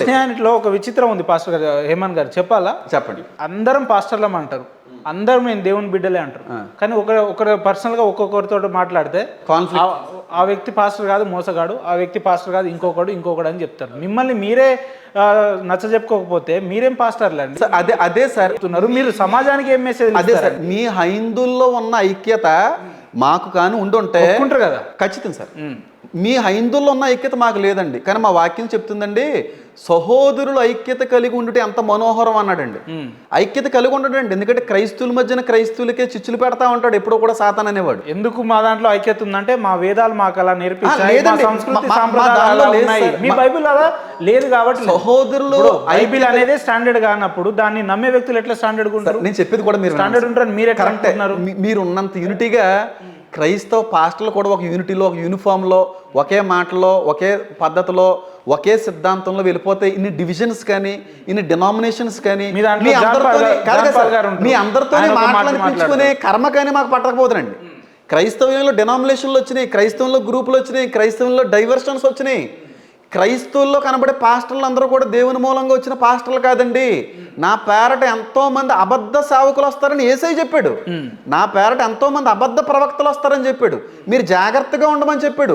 క్రిస్టియానిటీలో ఒక విచిత్రం ఉంది పాస్టర్ గారు, హేమంత్ గారు చెప్పాలా? చెప్పండి. అందరం పాస్టర్లం అంటారు, అందరూ మేము దేవుని బిడ్డలే అంటారు. కానీ ఒకరు పర్సనల్గా ఒక్కొక్కరితో మాట్లాడితే ఆ వ్యక్తి పాస్టర్ కాదు, మోసగాడు, ఆ వ్యక్తి పాస్టర్ కాదు, ఇంకొకడు అని చెప్తారు. మిమ్మల్ని మీరే నచ్చ చెప్పుకోకపోతే మీరేం పాస్టర్లే అండి? అదే సార్, మీరు సమాజానికి ఏం మెసేజ్? అదే సార్, మీ హైందువుల్లో ఉన్న ఐక్యత మాకు కానీ ఉండుంటే కదా. ఖచ్చితం సార్. మీ హైందువుల్లో ఉన్న ఐక్యత మాకు లేదండి, కానీ మా వాక్యం చెప్తుందండి, సహోదరులు ఐక్యత కలిగి ఉండుట ఎంత మనోహరం అన్నాడండి. ఐక్యత కలిగి ఉండడండి, ఎందుకంటే క్రైస్తవుల మధ్యన క్రైస్తవులకే చిచ్చులు పెడతా ఉంటాడు ఎప్పుడో కూడా సాతాన్ అనేవాడు. ఎందుకు మా దాంట్లో ఐక్యత ఉందంటే మా వేదాలు మాకు అలా నేర్పించాయి, సంస్కృతి మీ బైబిల్ అలా లేదు కాబట్టి. సహోదరులు బైబిల్ అనేది స్టాండర్డ్ కానప్పుడు దాన్ని నమ్మే వ్యక్తులు ఎట్లా స్టాండర్డ్ ఉంటారు? నేను చెప్పేది కూడా మీరు స్టాండర్డ్ ఉంటారు, మీరే కరెక్ట్. మీరు ఉన్నంత యూనిటీగా క్రైస్తవ పాస్టర్లు కూడా ఒక యూనిటీలో, ఒక యూనిఫామ్లో, ఒకే మాటలో, ఒకే పద్ధతిలో, ఒకే సిద్ధాంతంలో వెళ్ళిపోతే ఇన్ని డివిజన్స్ కానీ, ఇన్ని డినామినేషన్స్ కానీ మీ అందరితో మాట్లాడించుకునే కర్మ కానీ మాకు పట్టకపోతుందండి. క్రైస్తవంలో డినామినేషన్లు వచ్చినాయి, క్రైస్తవంలో గ్రూపులు వచ్చినాయి, క్రైస్తవంలో డైవర్షన్స్ వచ్చినాయి. క్రైస్తవుల్లో కనబడే పాస్టర్లు అందరూ కూడా దేవుని మూలంగా వచ్చిన పాస్టర్లు కాదండి. నా పేరట ఎంతో మంది అబద్ధ సేవకులు వస్తారని యేసయ్య చెప్పాడు. నా పేరట ఎంతో మంది అబద్ధ ప్రవక్తలు వస్తారని చెప్పాడు. మీరు జాగ్రత్తగా ఉండమని చెప్పాడు.